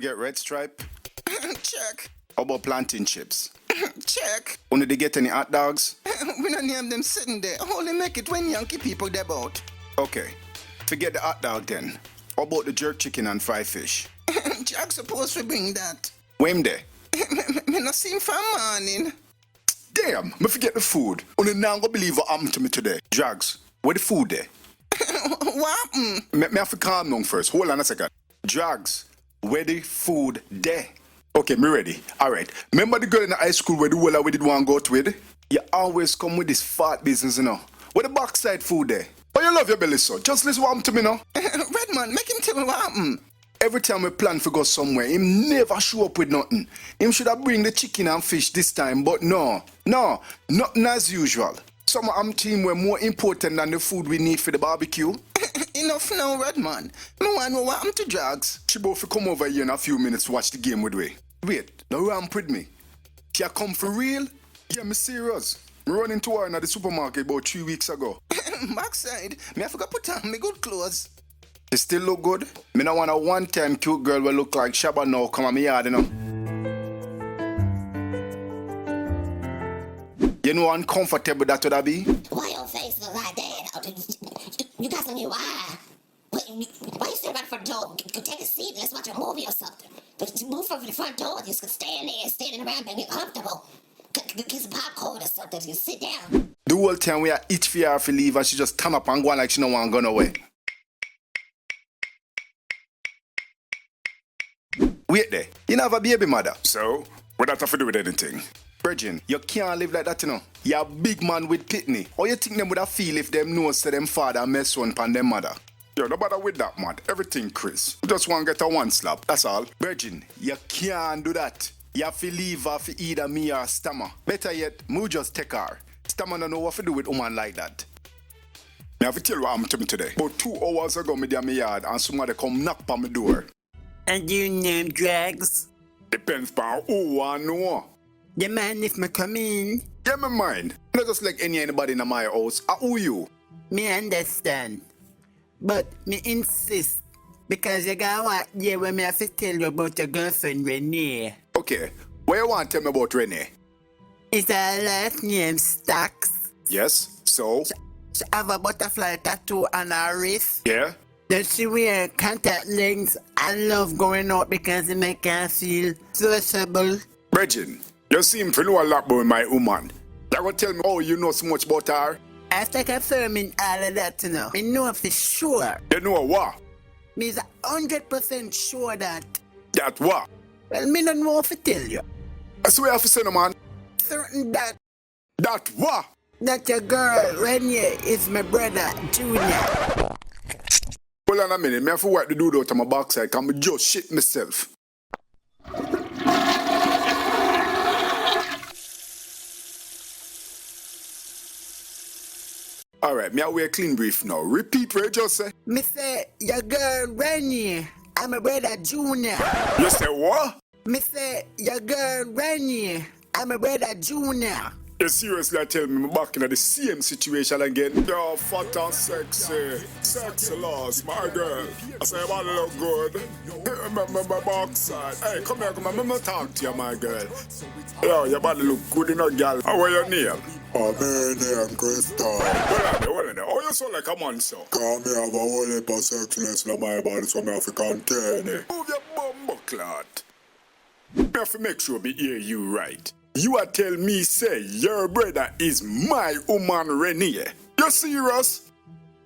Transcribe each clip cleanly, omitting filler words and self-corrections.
get red stripe? Check. How about plantain chips? Check. Only they get any hot dogs? We don't name them sitting there. Only make it when Yankee people they bout. Okay. Forget the hot dog then. How about the jerk chicken and fried fish? Jack supposed to bring that. When there? Me not seen for morning. Damn, me forget the food. Only now gonna believe what happened to me today. Drags, where the food there? What happened? Me have to calm down first. Hold on a second. Drags, where the food there? Okay, me ready. Alright. Remember the girl in the high school where the whole we did want to go to with? You always come with this fat business, you know. Where the backside food there? Oh, you love your belly, so just listen what happened to me now. Redman, make him tell me what happened. Every time we plan to go somewhere, him never show up with nothing. Him should have bring the chicken and fish this time, but no, nothing as usual. Some of them team were more important than the food we need for the barbecue. Enough now, Redman. Me want to know what happened to Drags. She both will come over here in a few minutes to watch the game with me. Wait, no ramp with me. She a come for real? Yeah, me serious. Me run into her in the supermarket about 3 weeks ago. Backside, me I forgot put on my good clothes. She still look good? Me not want a one-time cute girl will look like Shabba now come on me yard, you know. You know how uncomfortable that would be? Why your face look like that? You got some new eye. Why you sit by the front door? Take a seat and let's watch a movie or something. But you move from the front door, you can stand there, standing around and get comfortable. Get some popcorn or something, you sit down. The whole time we are each for her to leave and she just stand up and go on like she no want to go away. Wait there, you never have a baby mother. So, what that have to do with anything? Virgin, you can't live like that, you know. You're a big man with pitney. How you think them would have feel if them know say them father mess one pan them mother? Yo, no bother with that, man. Everything, Chris. You just want to get a one slap, that's all. Virgin, you can't do that. You have to leave her for either me or Stammer. Better yet, me just take her. Stammer don't know what to do with a woman like that. I have to tell you what happened to me today. About 2 hours ago, me in my yard and somebody come knock on my door. And you name Drags? Depends on who I know. You mind if me come in? Yeah, me mind. Not just like anybody in my house. Who you? Me understand. But me insist. Because you got what yeah when me have to tell you about your girlfriend Renee. Okay. What you want to tell me about Renee? Is her last name Stacks? Yes. So? She have a butterfly tattoo on her wrist. Yeah. Does she wear contact lens? I love going out because it make her feel sociable. Regine, you seem to know a lot about my woman. You gonna tell me how you know so much about her? After confirming all of that, you know, me know for sure. You know what? Me is 100% sure that. That what? Well, me don't know what to tell you. I swear I have to say no, man. Certain that. That what? That your girl, Renee, is my brother, Junior. Hold on a minute, me have to wipe the dude out of my backside because I just shit myself. Alright, me I wear clean brief now. Repeat what you just say. Me say, your girl, Renee, and my brother, Junior. You say what? Me say, your girl, Renee, and my brother, Junior. You seriously tell me I'm back in the same situation again? You're fat and sexy. Sexy lost, my girl. I say your body look good. My backside. Hey, come here, come on. Let me talk to you, my girl. Yo, your body look good in a girl. How are your name? My name Crystal. Hold on there. Oh, you sound like a monster. Call me have a whole heap of sexiness in my body so I have to contain it. Move your bumbo clot. I have to make sure me hear you right. You are tell me say your brother is my woman Renee. You serious?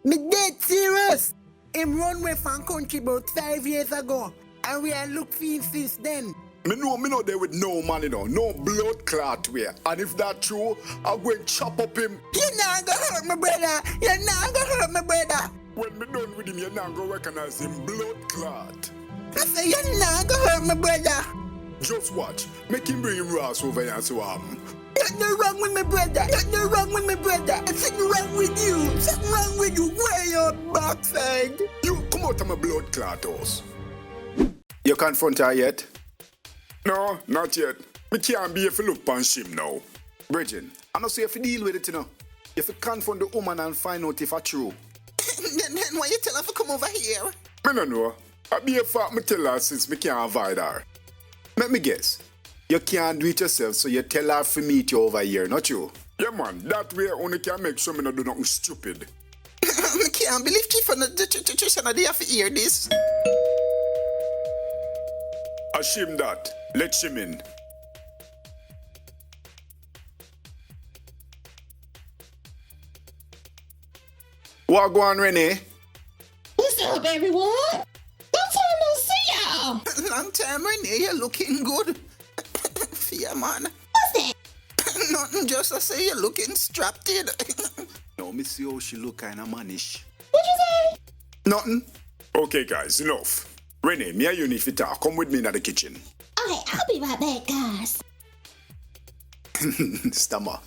Me dead serious. Him run away from country about 5 years ago. And we are look for him since then. Me know there with no money, you know, no blood clot wear. And if that true, I'll go and chop up him. You're not gonna hurt my brother. You're not gonna hurt my brother. When me done with him, you're not gonna recognize him blood clot. I say you're not gonna hurt my brother. Just watch. Make him bring him Ross over here and see what happen. There's no wrong with my brother. There's no wrong with my brother. There's something wrong with you. Something wrong with you. Where your backside? You come out of my blood clot house. You confront her yet? No, not yet. Me can't be if you look punch him now. Bridget, I don't say if you deal with it, you know. If you confront the woman and find out if it's true. Then why you tell her to come over here? Me no know. I be a fact me tell her since me can't avoid her. Let me guess. You can't do it yourself, so you tell her to meet you over here, not you? Yeah, man. That way only can make sure me not do nothing stupid. I can't believe Chief and they have to hear this. Ashim that. Let him in. What go on, Renee? What's up, everyone? Long time no see y'all. Long time, Renee, you're looking good. Fear, man. What's that? Nothing, just to say you're looking strapped in. No, me see how she look kinda mannish. What you say? Nothing. Okay, guys, enough. Renee, me and you need to talk. Come with me in the kitchen. Okay, I'll be right back, guys. Stammer.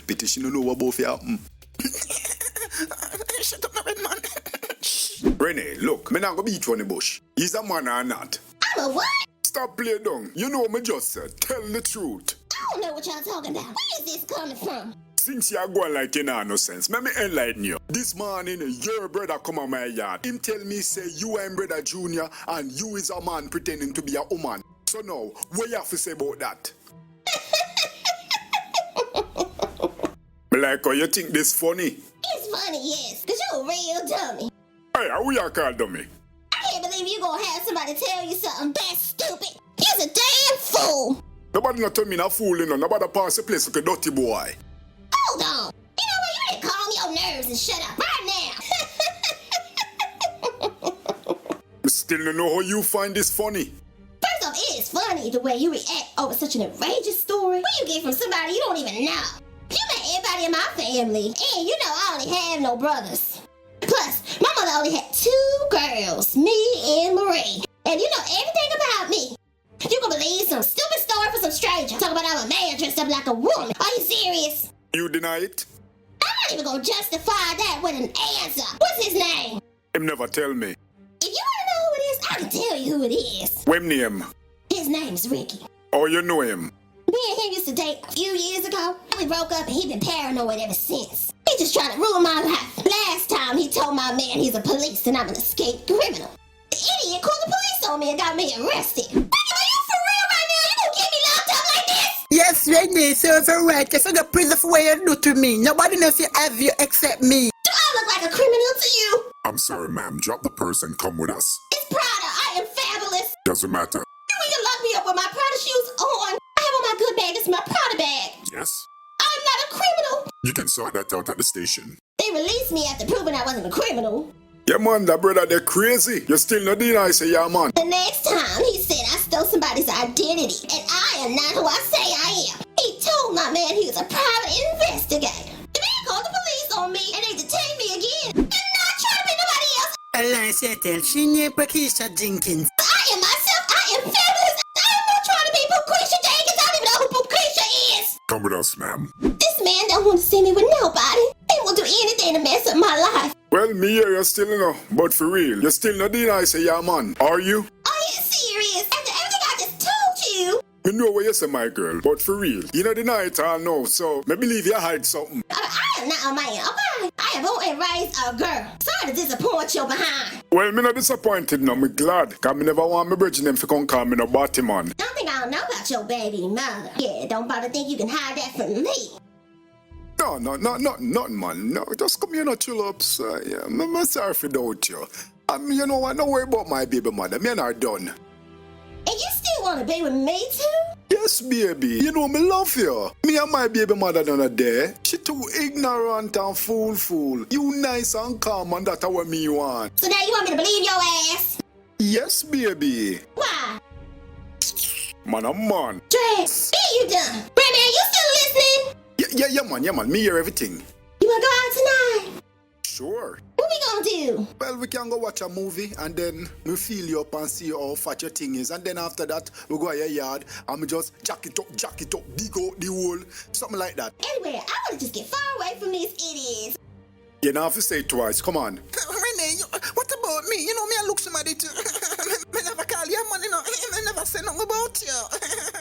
Pity she don't know what both happen. Shut up, my red man. Renee, look, me not gonna beat you on the bush. He's a man or not. I'm a what? Stop playing down. You know me just said. Tell the truth. I don't know what y'all talking about. Where is this coming from? Since you are going like you know no sense, let me enlighten you. This morning, your brother come on my yard. Him tell me say you are brother Junior and you is a man pretending to be a woman. So now, what you have to say about that? Me like how you think this funny? It's funny, yes, because you're a real dummy. Hey, how we are called dummy? I can't believe you gonna have somebody tell you something that stupid. You're a damn fool. Nobody not tell me not fool, you know. Nobody pass the place like a dirty boy. Hold on. You know what? You need to calm your nerves and shut up right now. I still don't know how you find this funny. First off, it is funny the way you react over such an outrageous story. What you get from somebody you don't even know. You met everybody in my family, and you know I only have no brothers. Plus, my mother only had 2 girls, me and Marie. And you know everything about me. You gonna believe some stupid story for some stranger. Talk about I'm a man dressed up like a woman. Are you serious? You deny it? I'm not even gonna justify that with an answer. What's his name? Him never tell me. If you wanna know who it is, I can tell you who it is. What name? His name's Ricky. Oh, you know him? Me and him used to date a few years ago. We broke up and he been paranoid ever since. He just trying to ruin my life. Last time he told my man he's a police and I'm an escaped criminal. The idiot called the police on me and got me arrested. Ricky, are you for real right now? You gonna get me locked up like this? Yes, Renee, serve her right. You figure prison for what you do to me. Nobody knows you have you except me. Do I look like a criminal to you? I'm sorry, ma'am. Drop the purse and come with us. It's Prada. I am fabulous. Doesn't matter. When you lock me up with my Prada shoes on, I have on my good bag. It's my Prada bag. Yes? I'm not a criminal. You can sort that out at the station. They released me after proving I wasn't a criminal. Yeah, man, that brother, they're crazy. You still not deny, say, yeah, man. The next time he said I stole somebody's identity, and I am not who I say I am. He told my man he was a private investigator. The man called the police on me, and they detained me again. I'm not trying to be nobody else. Allah settle. She named Patricia Jenkins. I am myself. I am fabulous. I am not trying to be Patricia Jenkins. I don't even know who Patricia is. Come with us, ma'am. This man don't want to see me with nobody. He will do anything to mess up my life. Well, me here, you still know. But for real, you still not deny, say, yeah, man. Are you? Are you serious? After everything I just told you? You know what you say, my girl. But for real, you know deny it all now. So, me believe you hide something. I am not a man, okay? I have born and raised a girl. Sorry to disappoint you behind. Well, me not disappointed now. Me glad. Cause me never want me bridging them to come call me no body man. Don't think I don't know about your baby mother. Yeah, don't bother think you can hide that from me. No, nothing, man. No, just come here and chill up, sir. Yeah, I'm sorry for doubt you. You know what? Don't worry about my baby mother. Me and her done. And you still want to be with me too? Yes, baby. You know me love you. Me and my baby mother done a day. She too ignorant and fool. You nice and calm and that's what me want. So now you want me to believe your ass? Yes, baby. Why? Man, I'm man. Dre, be you done? Remy, are you still listening? Yeah, man. Me hear everything. You want to go out tonight? Sure. What we gonna do? Well, we can go watch a movie and then we feel you up and see how fat your thing is. And then after that, we go to your yard and we just jack it up, dig out the hole, something like that. Anyway, I wanna just get far away from these idiots. You don't have to say it twice, come on. Renee, what about me? You know me, I look somebody too. I never call you, man. You know, I never say nothing about you.